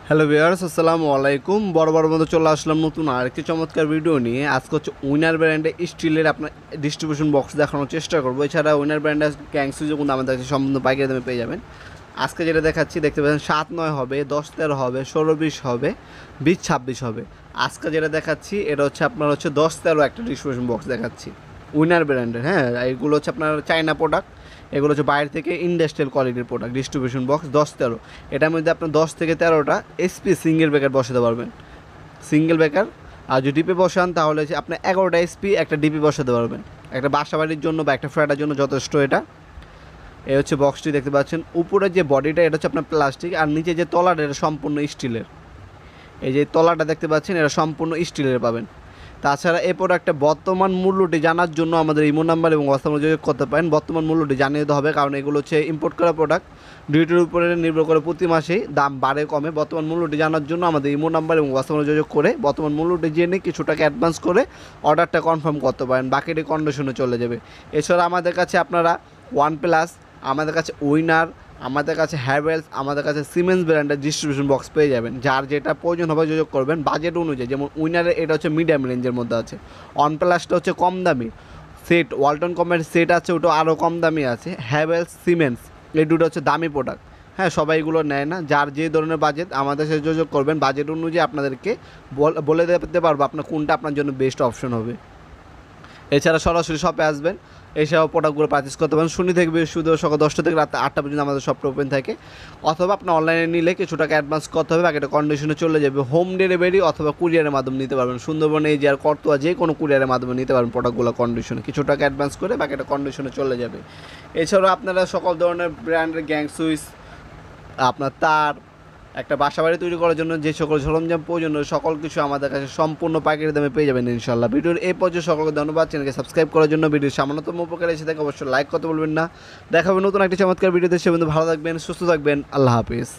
Hello viewers, আসসালামু আলাইকুম। বরাবর মতো চলে আসলাম নতুন আরেকটি চমৎকার ভিডিও নিয়ে। আজকে হচ্ছে উইনার ব্র্যান্ডে স্টিলের আপনার ডিস্ট্রিবিউশন বক্স দেখানোর চেষ্টা করবো। এছাড়া উইনার ব্র্যান্ডের গ্যাং সুইচও কিন্তু আমাদের কাছে সম্পূর্ণ পাইকারি দামে পেয়ে যাবেন। আজকে যেটা দেখাচ্ছি দেখতে পাচ্ছেন 7-9 হবে, 10-13 হবে, 16-20 হবে, 20-26 হবে। আজকে যেটা দেখাচ্ছি এটা হচ্ছে আপনার হচ্ছে 10-13 একটা ডিস্ট্রিবিউশন বক্স দেখাচ্ছি উইনার ব্র্যান্ডের। হ্যাঁ, এগুলো হচ্ছে আপনার চায়না প্রোডাক্ট, এগুলো হচ্ছে বাইরে থেকে ইন্ডাস্ট্রিয়াল কোয়ালিটির প্রোডাক্ট। ডিস্ট্রিবিউশন বক্স 10-13, এটার মধ্যে আপনার 10 থেকে 13টা এসপি সিঙ্গেল ব্রেকার বসাতে পারবেন। সিঙ্গেল ব্রেকার আর যদি ডিপি বসান তাহলে হচ্ছে আপনি 11টা এসপি একটা ডিপি বসাতে পারবেন। একটা বাসা বাড়ির জন্য বা একটা ফ্ল্যাটের জন্য যথেষ্ট এটা। এই হচ্ছে বক্সটি দেখতে পাচ্ছেন। উপরে যে বডিটা এটা হচ্ছে আপনার প্লাস্টিক, আর নিচে যে তলাটা এটা সম্পূর্ণ স্টিলের। এই যে তলাটা দেখতে পাচ্ছেন এটা সম্পূর্ণ স্টিলের পাবেন। তাছাড়া এই প্রোডাক্টে বর্তমান মূল্যটি জানার জন্য আমাদের ইমো নাম্বার এবং হোয়াটসঅ্যাপে যোগাযোগ করতে পারেন। বর্তমান মূল্যটি জানিয়ে দিতে হবে, কারণ এগুলো হচ্ছে ইম্পোর্ট করা প্রোডাক্ট। ডিউটির উপরে নির্ভর করে প্রতি মাসেই দাম বাড়ে কমে। বর্তমান মূল্যটি জানার জন্য আমাদের ইমো নাম্বার এবং হোয়াটসঅ্যাপে যোগাযোগ করে বর্তমান মূল্যটি জেনে কিছু টাকা অ্যাডভান্স করে অর্ডারটা কনফার্ম করতে পারেন। বাকিটি কন্ডিশনে চলে যাবে। এছাড়া আমাদের কাছে আপনারা OnePlus, আমাদের কাছে উইনার, আমাদের কাছে হ্যাভেলস, আমাদের কাছে সিমেন্স ব্র্যান্ডের ডিস্ট্রিবিউশন বক্স পেয়ে যাবেন। যার যেটা প্রয়োজন হবে যোগাযোগ করবেন বাজেট অনুযায়ী। যেমন উইনারের এটা হচ্ছে মিডিয়াম রেঞ্জের মধ্যে আছে, OnePlusটা হচ্ছে কম দামি সেট, ওয়ালটন কমের সেট আছে, ওটা আরও কম দামি আছে। হ্যাভেলস, সিমেন্স এই দুটো হচ্ছে দামি প্রোডাক্ট। হ্যাঁ, সবাই এগুলো নেয় না। যার যে ধরনের বাজেট আমাদের সাথে যোগাযোগ করবেন, বাজেট অনুযায়ী আপনাদেরকে বলে দিতে পারবো আপনার কোনটা আপনার জন্য বেস্ট অপশন হবে। এছাড়া সরাসরি শপে আসবেন, এসব প্রোডাক্টগুলো পারচেস করতে পারেন। শনি থেকে বৃহস্পতিবার সকাল 10টা থেকে রাত 8টা পর্যন্ত আমাদের শপটা ওপেন থাকে। অথবা আপনি অনলাইনে নিলে কিছু টাকা অ্যাডভান্স করতে হবে, বাকিটা কন্ডিশনে চলে যাবে। হোম ডেলিভারি অথবা কুরিয়ারের মাধ্যমে নিতে পারবেন। সুন্দরবনে এই যে আর করতোয়া যে কোনো কুরিয়ারের মাধ্যমে নিতে পারবেন প্রোডাক্টগুলো কন্ডিশনে। কিছু টাকা অ্যাডভান্স করে বাকিটা কন্ডিশনে চলে যাবে। এছাড়াও আপনারা সকল ধরনের ব্র্যান্ডের গ্যাং সুইচ, আপনার তার, একটা বাসাবাড়ি তৈরি করার জন্য যে সকল সরঞ্জাম প্রয়োজন সকল কিছু আমাদের কাছে সম্পূর্ণ পাইকারি দামে পেয়ে যাবেন ইনশাল্লাহ। ভিডিওর এই পর্যায়ে সকলকে ধন্যবাদ। চ্যানেলকে সাবস্ক্রাইব করার জন্য, ভিডিওর সামান্যতম উপকার এসে থাকে অবশ্যই লাইক করতে বলবেন না। দেখা হবে নতুন একটি চমৎকার ভিডিওতে। সে বন্ধু ভালো থাকবেন, সুস্থ থাকবেন। আল্লাহ হাফিজ।